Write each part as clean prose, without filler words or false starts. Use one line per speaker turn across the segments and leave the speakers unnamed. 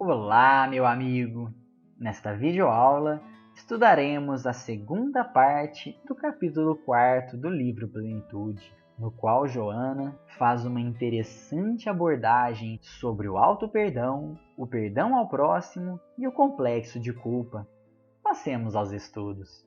Olá, meu amigo! Nesta videoaula, estudaremos a segunda parte do capítulo 4 do livro Plenitude, no qual Joana faz uma interessante abordagem sobre o auto-perdão, o perdão ao próximo e o complexo de culpa. Passemos aos estudos.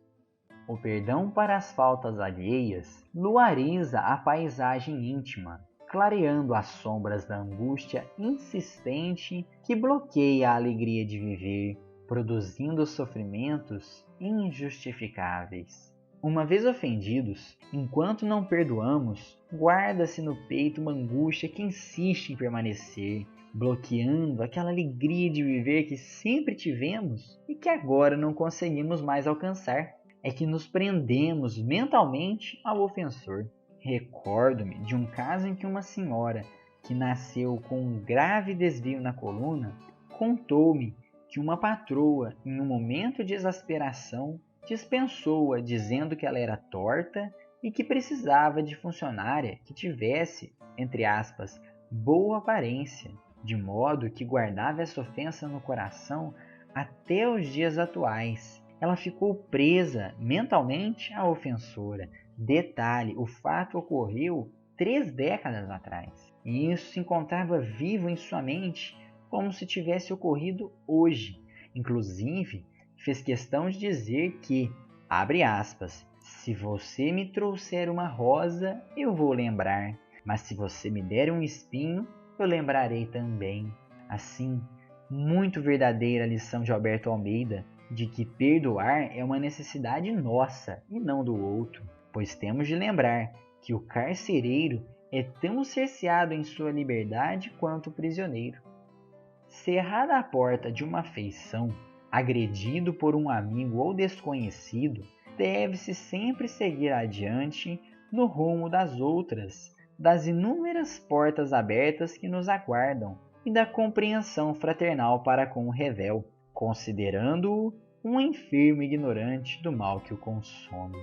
O perdão para as faltas alheias luariza a paisagem íntima, clareando as sombras da angústia insistente que bloqueia a alegria de viver, produzindo sofrimentos injustificáveis. Uma vez ofendidos, enquanto não perdoamos, guarda-se no peito uma angústia que insiste em permanecer, bloqueando aquela alegria de viver que sempre tivemos e que agora não conseguimos mais alcançar. É que nos prendemos mentalmente ao ofensor. Recordo-me de um caso em que uma senhora, que nasceu com um grave desvio na coluna, contou-me que uma patroa, em um momento de exasperação, dispensou-a dizendo que ela era torta e que precisava de funcionária que tivesse, entre aspas, boa aparência, de modo que guardava essa ofensa no coração até os dias atuais. Ela ficou presa mentalmente à ofensora. Detalhe, o fato ocorreu 3 décadas atrás. E isso se encontrava vivo em sua mente como se tivesse ocorrido hoje. Inclusive, fez questão de dizer que, abre aspas, se você me trouxer uma rosa, eu vou lembrar. Mas se você me der um espinho, eu lembrarei também. Assim, muito verdadeira a lição de Alberto Almeida, de que perdoar é uma necessidade nossa e não do outro, pois temos de lembrar que o carcereiro é tão cerceado em sua liberdade quanto o prisioneiro. Cerrada a porta de uma afeição, agredido por um amigo ou desconhecido, deve-se sempre seguir adiante no rumo das outras, das inúmeras portas abertas que nos aguardam e da compreensão fraternal para com o revel, considerando-o um enfermo ignorante do mal que o consome.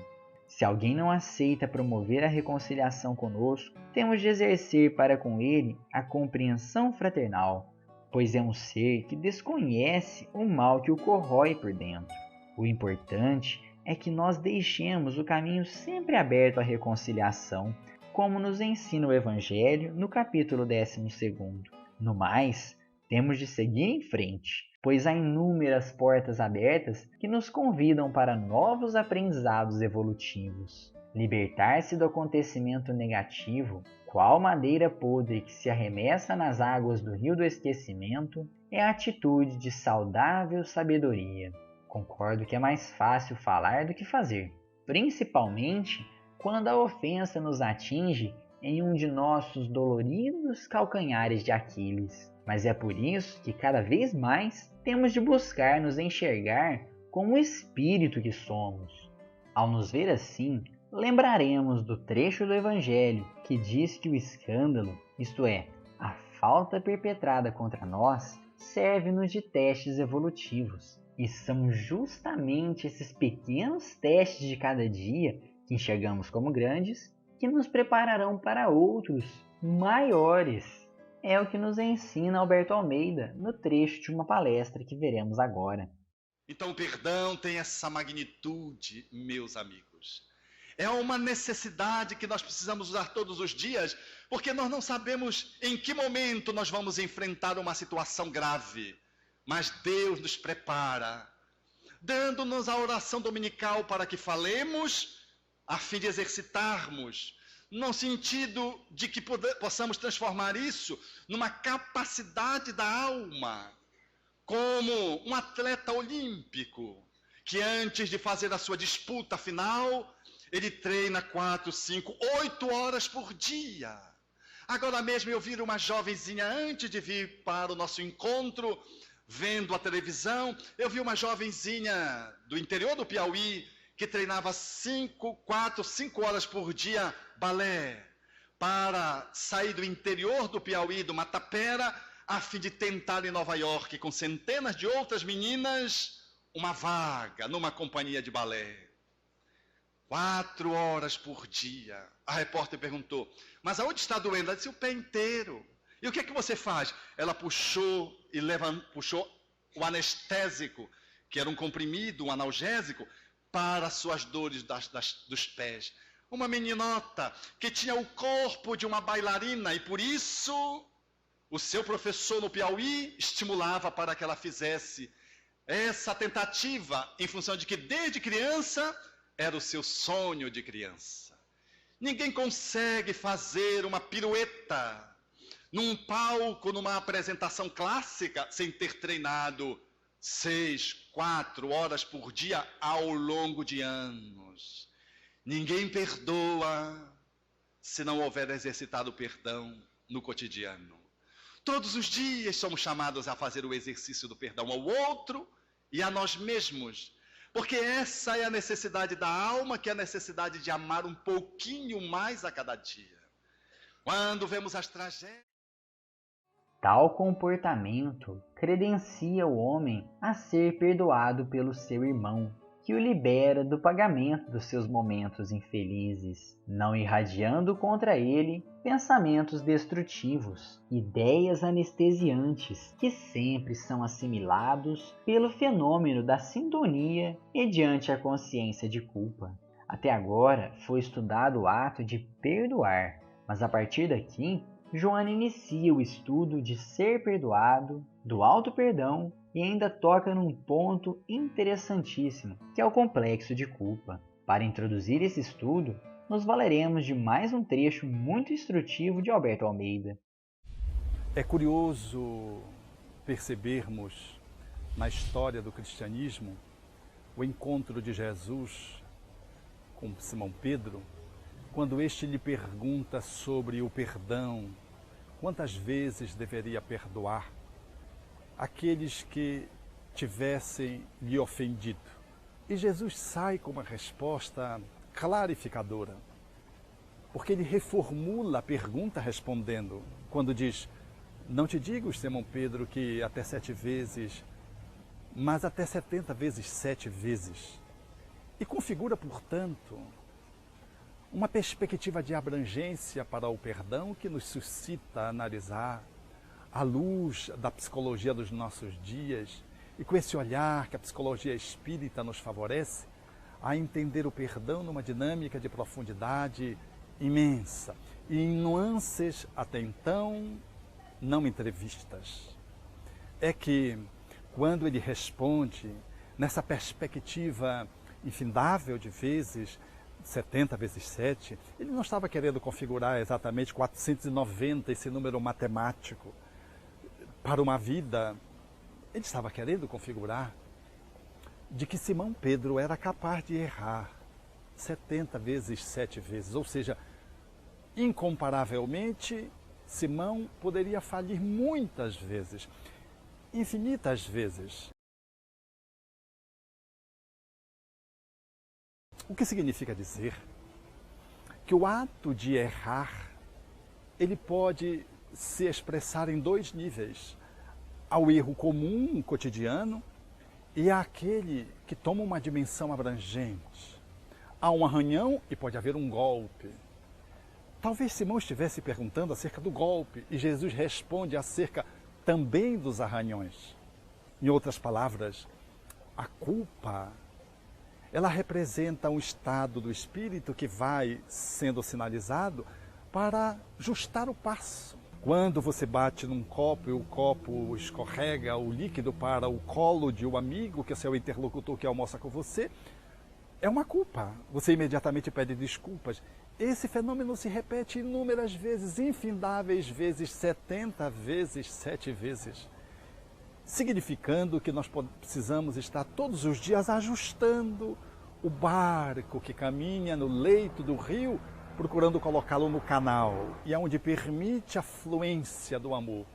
Se alguém não aceita promover a reconciliação conosco, temos de exercer para com ele a compreensão fraternal, pois é um ser que desconhece o mal que o corrói por dentro. O importante é que nós deixemos o caminho sempre aberto à reconciliação, como nos ensina o Evangelho no capítulo 12. No mais, temos de seguir em frente, pois há inúmeras portas abertas que nos convidam para novos aprendizados evolutivos. Libertar-se do acontecimento negativo, qual madeira podre que se arremessa nas águas do rio do esquecimento, é a atitude de saudável sabedoria. Concordo que é mais fácil falar do que fazer, principalmente quando a ofensa nos atinge em um de nossos doloridos calcanhares de Aquiles. Mas é por isso que cada vez mais temos de buscar nos enxergar como o espírito que somos. Ao nos ver assim, lembraremos do trecho do Evangelho que diz que o escândalo, isto é, a falta perpetrada contra nós, serve-nos de testes evolutivos. E são justamente esses pequenos testes de cada dia, que enxergamos como grandes, que nos prepararão para outros maiores. É o que nos ensina Alberto Almeida no trecho de uma palestra que veremos agora.
Então o perdão tem essa magnitude, meus amigos. É uma necessidade que nós precisamos usar todos os dias, porque nós não sabemos em que momento nós vamos enfrentar uma situação grave. Mas Deus nos prepara, dando-nos a oração dominical para que falemos, a fim de exercitarmos, no sentido de que possamos transformar isso numa capacidade da alma, como um atleta olímpico, que antes de fazer a sua disputa final, ele treina 4, 5, 8 horas por dia. Agora mesmo eu vi uma jovenzinha, antes de vir para o nosso encontro, vendo a televisão, eu vi uma jovenzinha do interior do Piauí, que treinava 4, 5 horas por dia balé, para sair do interior do Piauí, do Matapera, a fim de tentar em Nova York, com centenas de outras meninas, uma vaga numa companhia de balé. 4 horas por dia. A repórter perguntou, mas aonde está doendo? Ela disse, o pé inteiro. E o que é que você faz? Ela puxou e puxou o anestésico, que era um comprimido, um analgésico, para suas dores dos pés. Uma meninota que tinha o corpo de uma bailarina e por isso o seu professor no Piauí estimulava para que ela fizesse essa tentativa em função de que desde criança era o seu sonho de criança. Ninguém consegue fazer uma pirueta num palco, numa apresentação clássica, sem ter treinado 6, 4 horas por dia ao longo de anos. Ninguém perdoa se não houver exercitado o perdão no cotidiano. Todos os dias somos chamados a fazer o exercício do perdão ao outro e a nós mesmos. Porque essa é a necessidade da alma, que é a necessidade de amar um pouquinho mais a cada dia. Quando vemos as tragédias...
Tal comportamento credencia o homem a ser perdoado pelo seu irmão, que o libera do pagamento dos seus momentos infelizes, não irradiando contra ele pensamentos destrutivos, ideias anestesiantes que sempre são assimilados pelo fenômeno da sintonia mediante a consciência de culpa. Até agora foi estudado o ato de perdoar, mas a partir daqui, Joana inicia o estudo de ser perdoado, do auto-perdão e ainda toca num ponto interessantíssimo, que é o complexo de culpa. Para introduzir esse estudo, nos valeremos de mais um trecho muito instrutivo de Alberto Almeida.
É curioso percebermos na história do cristianismo o encontro de Jesus com Simão Pedro, quando este lhe pergunta sobre o perdão, quantas vezes deveria perdoar aqueles que tivessem lhe ofendido. E Jesus sai com uma resposta clarificadora, porque ele reformula a pergunta respondendo, quando diz: não te digo, Simão Pedro, que até 7 vezes, mas até 70 vezes 7 vezes. E configura, portanto, uma perspectiva de abrangência para o perdão que nos suscita a analisar à luz da psicologia dos nossos dias e com esse olhar que a psicologia espírita nos favorece a entender o perdão numa dinâmica de profundidade imensa e em nuances até então não entrevistas. É que quando ele responde nessa perspectiva infindável de vezes, 70 vezes 7, ele não estava querendo configurar exatamente 490, esse número matemático, para uma vida. Ele estava querendo configurar de que Simão Pedro era capaz de errar 70 vezes 7 vezes, ou seja, incomparavelmente, Simão poderia falir muitas vezes, infinitas vezes. O que significa dizer que o ato de errar, ele pode se expressar em 2 níveis. Ao erro comum, cotidiano, e àquele que toma uma dimensão abrangente. Há um arranhão e pode haver um golpe. Talvez Simão estivesse perguntando acerca do golpe e Jesus responde acerca também dos arranhões. Em outras palavras, a culpa, ela representa um estado do espírito que vai sendo sinalizado para ajustar o passo. Quando você bate num copo e o copo escorrega o líquido para o colo de um amigo, que é seu interlocutor que almoça com você, é uma culpa. Você imediatamente pede desculpas. Esse fenômeno se repete inúmeras vezes, infindáveis vezes, 70 vezes, 7 vezes. Significando que nós precisamos estar todos os dias ajustando o barco que caminha no leito do rio, procurando colocá-lo no canal, e aonde permite a fluência do amor,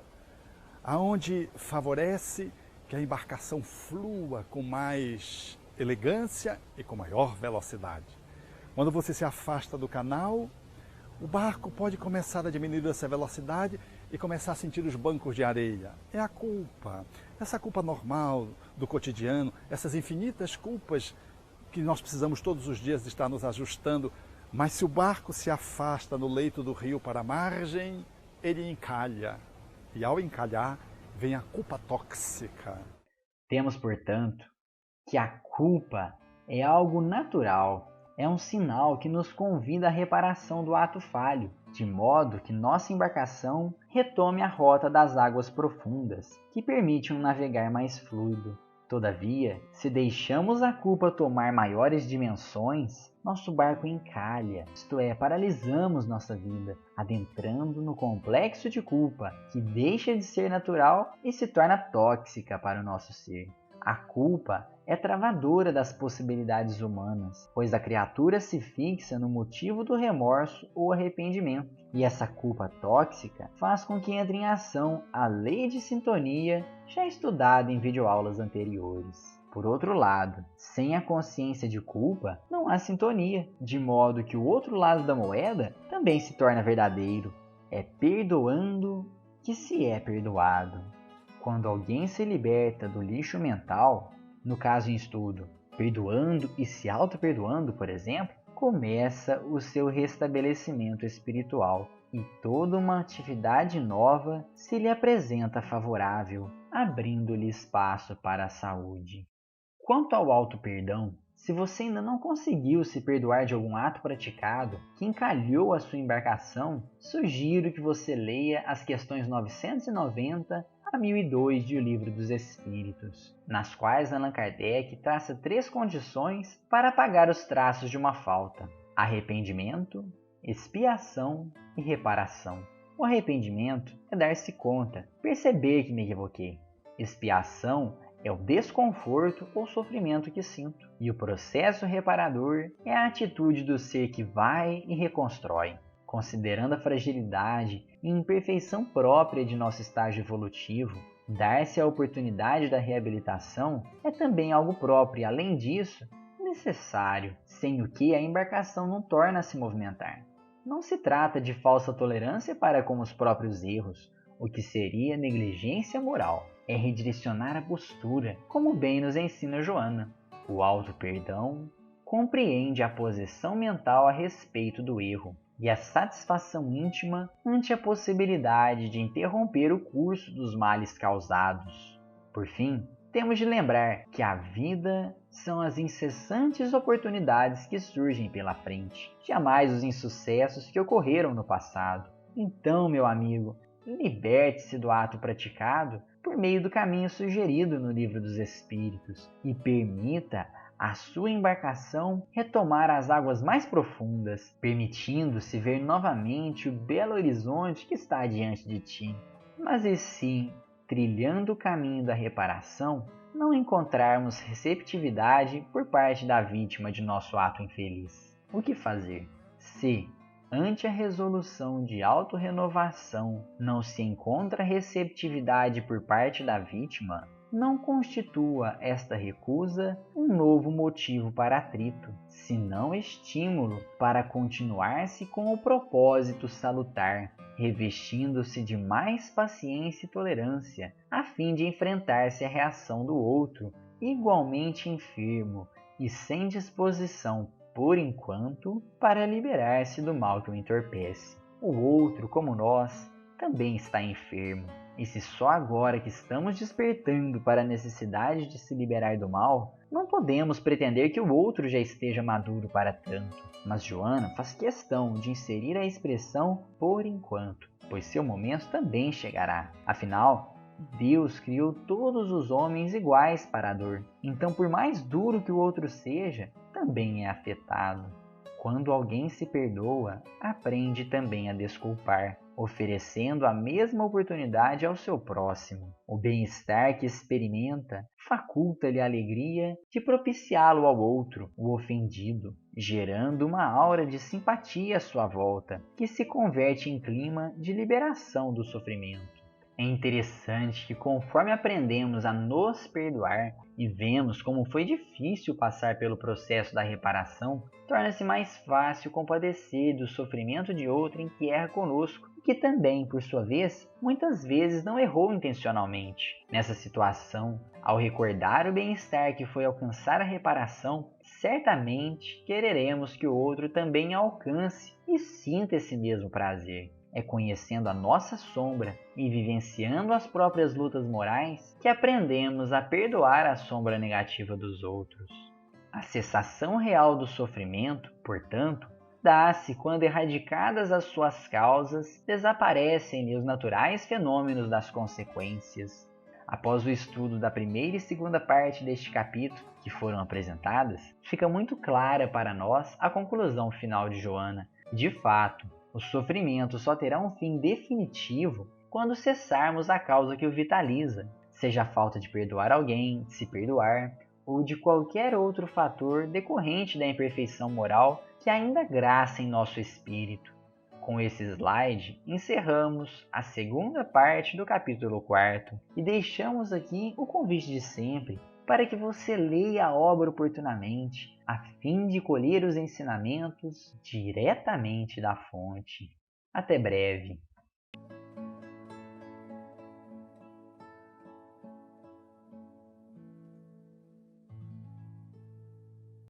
aonde favorece que a embarcação flua com mais elegância e com maior velocidade. Quando você se afasta do canal, o barco pode começar a diminuir essa velocidade e começar a sentir os bancos de areia. É a culpa, essa culpa normal do cotidiano, essas infinitas culpas que nós precisamos todos os dias estar nos ajustando. Mas se o barco se afasta no leito do rio para a margem, ele encalha. E ao encalhar, vem a culpa tóxica.
Temos, portanto, que a culpa é algo natural, é um sinal que nos convida à reparação do ato falho, de modo que nossa embarcação retome a rota das águas profundas, que permite um navegar mais fluido. Todavia, se deixamos a culpa tomar maiores dimensões, nosso barco encalha, isto é, paralisamos nossa vida, adentrando no complexo de culpa, que deixa de ser natural e se torna tóxica para o nosso ser. A culpa é travadora das possibilidades humanas, pois a criatura se fixa no motivo do remorso ou arrependimento, e essa culpa tóxica faz com que entre em ação a lei de sintonia já estudada em videoaulas anteriores. Por outro lado, sem a consciência de culpa, não há sintonia, de modo que o outro lado da moeda também se torna verdadeiro. É perdoando que se é perdoado. Quando alguém se liberta do lixo mental, no caso em estudo, perdoando e se auto-perdoando, por exemplo, começa o seu restabelecimento espiritual e toda uma atividade nova se lhe apresenta favorável, abrindo-lhe espaço para a saúde. Quanto ao auto-perdão, se você ainda não conseguiu se perdoar de algum ato praticado que encalhou a sua embarcação, sugiro que você leia as questões 990 a 1002 de O Livro dos Espíritos, nas quais Allan Kardec traça 3 condições para apagar os traços de uma falta: arrependimento, expiação e reparação. O arrependimento é dar-se conta, perceber que me equivoquei. Expiação é o desconforto ou sofrimento que sinto. E o processo reparador é a atitude do ser que vai e reconstrói. Considerando a fragilidade e imperfeição própria de nosso estágio evolutivo, dar-se a oportunidade da reabilitação é também algo próprio e, além disso, necessário, sem o que a embarcação não torna a se movimentar. Não se trata de falsa tolerância para com os próprios erros, o que seria negligência moral. É redirecionar a postura, como bem nos ensina Joana. O auto-perdão compreende a posição mental a respeito do erro e a satisfação íntima ante a possibilidade de interromper o curso dos males causados. Por fim, temos de lembrar que a vida são as incessantes oportunidades que surgem pela frente, jamais os insucessos que ocorreram no passado. Então, meu amigo, liberte-se do ato praticado por meio do caminho sugerido no Livro dos Espíritos e permita a sua embarcação retomar as águas mais profundas, permitindo-se ver novamente o belo horizonte que está diante de ti. Mas e se, trilhando o caminho da reparação, não encontrarmos receptividade por parte da vítima de nosso ato infeliz? O que fazer? Se, ante a resolução de autorrenovação, não se encontra receptividade por parte da vítima, não constitua esta recusa um novo motivo para atrito, senão estímulo para continuar-se com o propósito salutar, revestindo-se de mais paciência e tolerância, a fim de enfrentar-se à reação do outro, igualmente enfermo e sem disposição, por enquanto, para liberar-se do mal que o entorpece. O outro, como nós, também está enfermo. E se só agora que estamos despertando para a necessidade de se liberar do mal, não podemos pretender que o outro já esteja maduro para tanto. Mas Joana faz questão de inserir a expressão por enquanto, pois seu momento também chegará. Afinal, Deus criou todos os homens iguais para a dor. Então, por mais duro que o outro seja, também é afetado. Quando alguém se perdoa, aprende também a desculpar, oferecendo a mesma oportunidade ao seu próximo. O bem-estar que experimenta faculta-lhe a alegria de propiciá-lo ao outro, o ofendido, gerando uma aura de simpatia à sua volta, que se converte em clima de liberação do sofrimento. É interessante que, conforme aprendemos a nos perdoar e vemos como foi difícil passar pelo processo da reparação, torna-se mais fácil compadecer do sofrimento de outrem que erra conosco e que também, por sua vez, muitas vezes não errou intencionalmente. Nessa situação, ao recordar o bem-estar que foi alcançar a reparação, certamente quereremos que o outro também alcance e sinta esse mesmo prazer. É conhecendo a nossa sombra e vivenciando as próprias lutas morais que aprendemos a perdoar a sombra negativa dos outros. A cessação real do sofrimento, portanto, dá-se quando, erradicadas as suas causas, desaparecem os naturais fenômenos das consequências. Após o estudo da primeira e segunda parte deste capítulo, que foram apresentadas, fica muito clara para nós a conclusão final de Joana. De fato, o sofrimento só terá um fim definitivo quando cessarmos a causa que o vitaliza, seja a falta de perdoar alguém, de se perdoar, ou de qualquer outro fator decorrente da imperfeição moral que ainda graça em nosso espírito. Com esse slide, encerramos a segunda parte do capítulo 4 e deixamos aqui o convite de sempre para que você leia a obra oportunamente, a fim de colher os ensinamentos diretamente da fonte. Até breve!